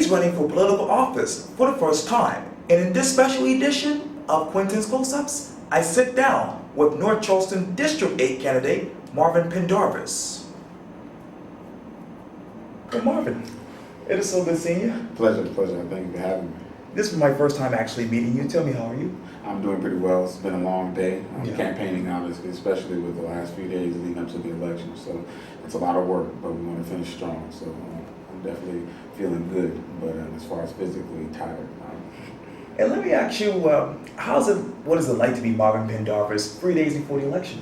is running for political office for the first time. And in this special edition of Quintin's Close-Ups, I sit down with North Charleston District 8 candidate Marvin Pendarvis. Well, Marvin, it is so good seeing you. Pleasure. Thank you for having me. This is my first time actually meeting you. Tell me, how are you? I'm doing pretty well. It's been a long day. I'm Yeah. campaigning, obviously, especially with the last few days leading up to the election. So it's a lot of work, but we want to finish strong. So I'm definitely feeling good, but as far as physically tired. And let me ask you, what is it like to be Marvin Pendarvis 3 days before the election?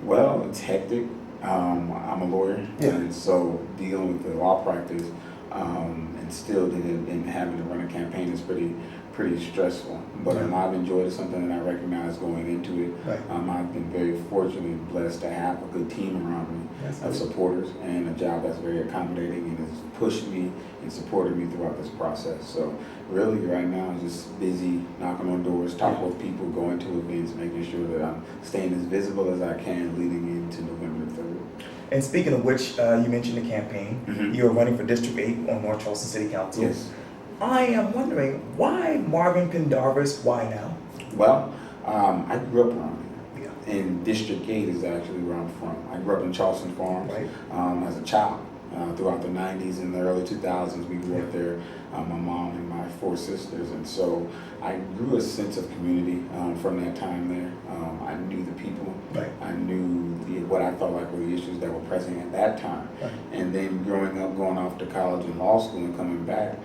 Well, it's hectic. I'm a lawyer, Yeah. and so dealing with the law practice and still and having to run a campaign is pretty stressful. But I've enjoyed it, something that I recognize going into it. Right. I've been very fortunate and blessed to have a good team around me of supporters and a job that's very accommodating and has pushed me and supported me throughout this process. So really right now I'm just busy knocking on doors, talking with people, going to events, making sure that I'm staying as visible as I can leading into November 3rd. And speaking of which, you mentioned the campaign. Mm-hmm. You're running for District 8 on North Charleston City Council. Yes. I am wondering, why Marvin Pendarvis? Why now? Well, I grew up around here. Yeah. And District 8 is actually where I'm from. I grew up in Charleston Farms as a child. Throughout the 90s and the early 2000s, we grew up there, my mom and my 4 sisters. And so I grew a sense of community from that time there. I knew the people. Right. I knew what I felt like were the issues that were present at that time. Right. And then growing up, going off to college and law school and coming back,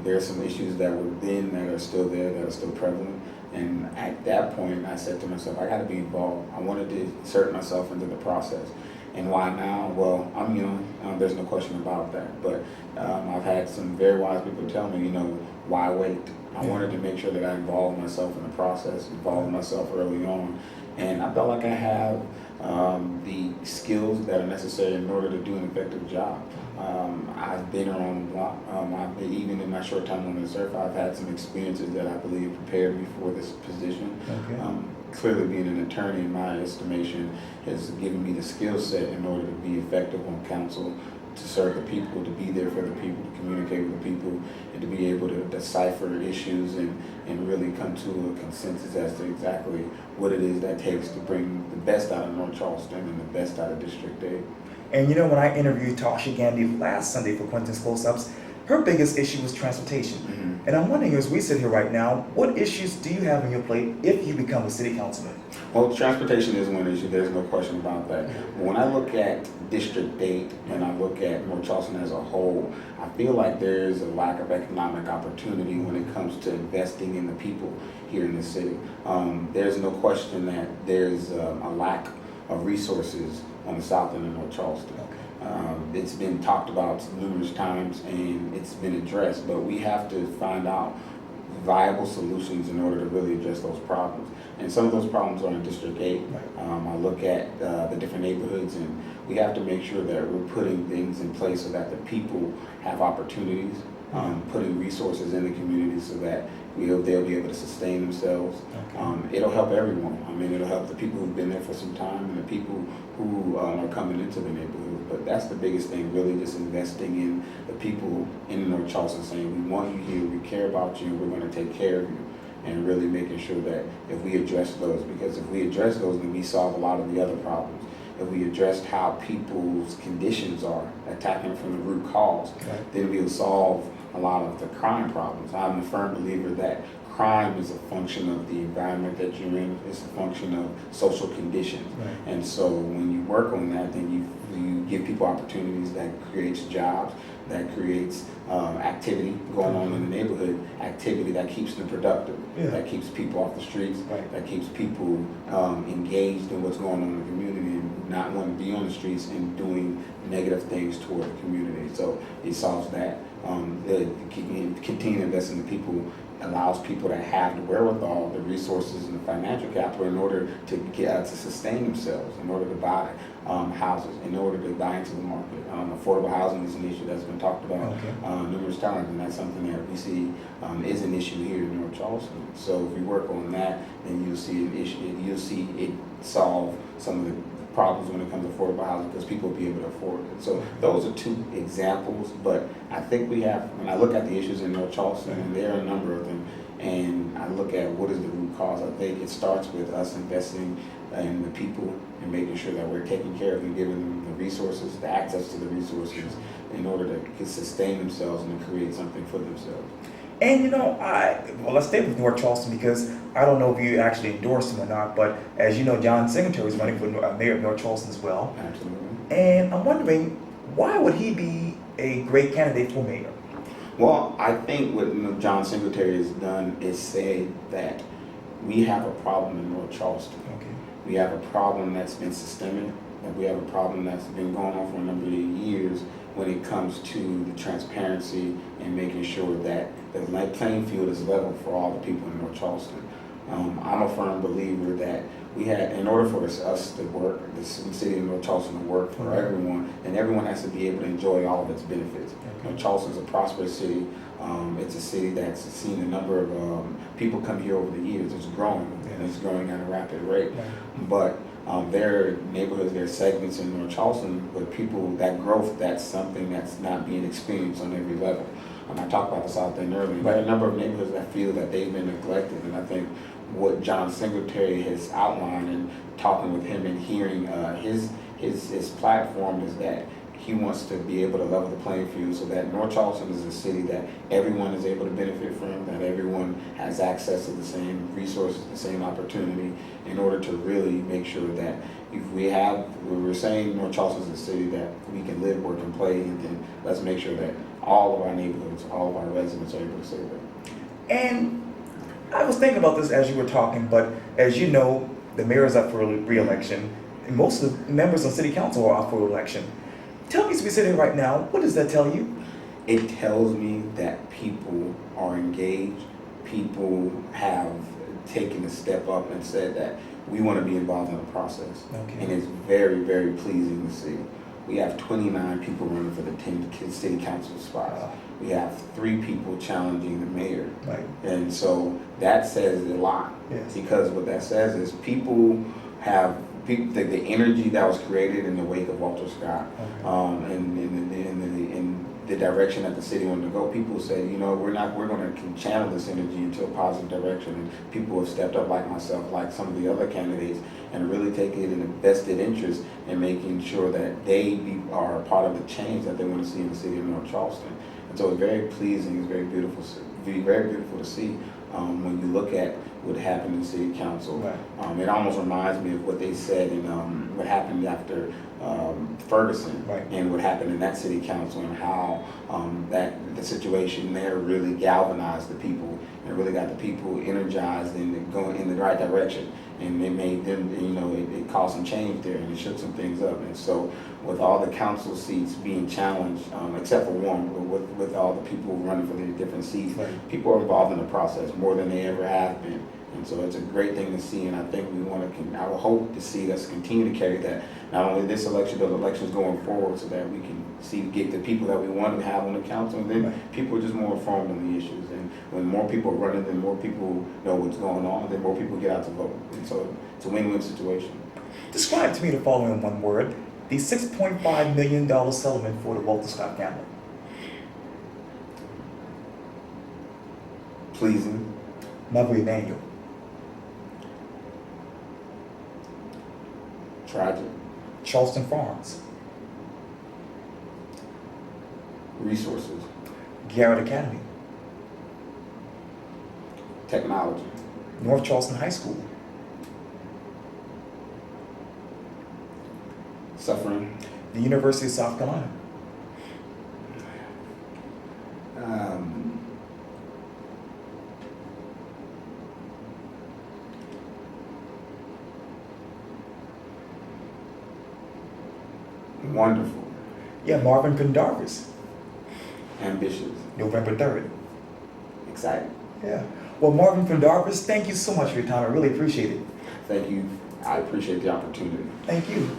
there are some issues that were then that are still there, that are still prevalent. And at that point, I said to myself, I got to be involved. I wanted to insert myself into the process. And why now? Well, I'm young. There's no question about that. But I've had some very wise people tell me, why wait? I wanted to make sure that I involved myself in the process, involved myself early on. And I felt like I have the skills that are necessary in order to do an effective job. I've been around the block. Even in my short time on this earth, I've had some experiences that I believe prepared me for this position. Okay. Clearly being an attorney, in my estimation, has given me the skill set in order to be effective on council, to serve the people, to be there for the people, to communicate with the people, and to be able to decipher issues and really come to a consensus as to exactly what it is that takes to bring the best out of North Charleston and the best out of District 8. And when I interviewed Tasha Gandy last Sunday for Quintin's Close-Ups, her biggest issue was transportation. Mm-hmm. And I'm wondering, as we sit here right now, what issues do you have on your plate if you become a city councilman? Well, transportation is one issue. There's no question about that. But when I look at District 8 and I look at North Charleston as a whole, I feel like there's a lack of economic opportunity when it comes to investing in the people here in the city. There's no question that there's a lack of resources on the south end of North Charleston. It's been talked about numerous times and it's been addressed, but we have to find out viable solutions in order to really address those problems. And some of those problems are in District 8. I look at the different neighborhoods and we have to make sure that we're putting things in place so that the people have opportunities, putting resources in the community so that they'll be able to sustain themselves. It'll help everyone. It'll help the people who've been there for some time and the people who are coming into the neighborhood. But that's the biggest thing, really just investing in the people in North Charleston, saying we want you here, we care about you, we're going to take care of you. And really making sure that if we address those, because if we address those, then we solve a lot of the other problems. If we address how people's conditions are, attacking from the root cause, then we'll solve a lot of the crime problems. I'm a firm believer that crime is a function of the environment that you're in. It's a function of social conditions. And so when you work on that, then you give people opportunities that creates jobs, that creates activity going on in the neighborhood, activity that keeps them productive, that keeps people off the streets, that keeps people engaged in what's going on in the community and not wanting to be on the streets and doing negative things toward the community. So it solves that. Continue to invest in the people allows people to have the wherewithal, the resources, and the financial capital in order to get to sustain themselves, in order to buy houses, in order to buy into the market. Affordable housing is an issue that's been talked about numerous times, and that's something that we see is an issue here in North Charleston. So if we work on that, then you'll see an issue. You'll see it solve some of the problems when it comes to affordable housing because people will be able to afford it. So those are two examples, but I think we have, when I look at the issues in North Charleston, and there are a number of them, and I look at what is the root cause, I think it starts with us investing in the people and making sure that we're taking care of them, giving them the resources, the access to the resources in order to sustain themselves and to create something for themselves. And let's stay with North Charleston because I don't know if you actually endorse him or not, but as you know, John Singletary is running for mayor of North Charleston as well. Absolutely. And I'm wondering, why would he be a great candidate for mayor? Well, I think what John Singletary has done is say that we have a problem in North Charleston. Okay. We have a problem that's been systemic, and we have a problem that's been going on for a number of years when it comes to the transparency and making sure that the playing field is level for all the people in North Charleston. I'm a firm believer that we had, in order for us to work, the city of North Charleston to work for everyone, and everyone has to be able to enjoy all of its benefits. North Charleston is a prosperous city. It's a city that's seen a number of people come here over the years. It's growing, and it's growing at a rapid rate. But there are neighborhoods, there are segments in North Charleston where people, that growth, that's something that's not being experienced on every level. I talked about the South End earlier. There are a number of neighborhoods that feel that they've been neglected, and I think what John Singletary has outlined and talking with him and hearing his platform is that he wants to be able to level the playing field so that North Charleston is a city that everyone is able to benefit from, that everyone has access to the same resources, the same opportunity, in order to really make sure that if we're saying North Charleston is a city that we can live, work, and play, and then let's make sure that all of our neighborhoods, all of our residents are able to say that. And I was thinking about this as you were talking, but as you know, the mayor is up for re-election, and most of the members of city council are up for election. Tell me, as we sit here right now, what does that tell you? It tells me that people are engaged, people have taken a step up and said that we want to be involved in the process. Okay. And it's very, very pleasing to see. We have 29 people running for the 10 city council spots. Wow. We have 3 people challenging the mayor. Right. And so that says a lot. Yes. Because what that says is people have the energy that was created in the wake of Walter Scott, Okay. in the direction that the city wanted to go. People said, we're going to channel this energy into a positive direction. And people have stepped up, like myself, like some of the other candidates, and really taken an invested interest in making sure that they are a part of the change that they want to see in the city of North Charleston. And so it's very pleasing. It's very beautiful to see. When you look at what happened in city council, Right. It almost reminds me of what they said in what happened after Ferguson, Right. and what happened in that city council, and how that the situation there really galvanized the people and really got the people energized and going in the right direction. And it made them, it caused some change there, and it shook some things up. And so with all the council seats being challenged, except for one, with all the people running for the different seats, Right. people are involved in the process more than they ever have been. And so it's a great thing to see, and I think I would hope to see us continue to carry that, not only this election, but elections going forward, so that we can get the people that we want to have on the council, and then people are just more informed on the issues. And when more people are running, then more people know what's going on, then more people get out to vote. And so it's a win-win situation. Describe to me the following in one word: the $6.5 million settlement for the Walter Scott family. Pleasing. Mother Emanuel. Tragic. Charleston Farms. Resources. Garrett Academy. Technology. North Charleston High School. Suffering. The University of South Carolina. Wonderful. Yeah, Marvin Pendarvis. Ambitious. November 3rd. Excited. Yeah. Well, Marvin Pendarvis, thank you so much for your time. I really appreciate it. Thank you. I appreciate the opportunity. Thank you.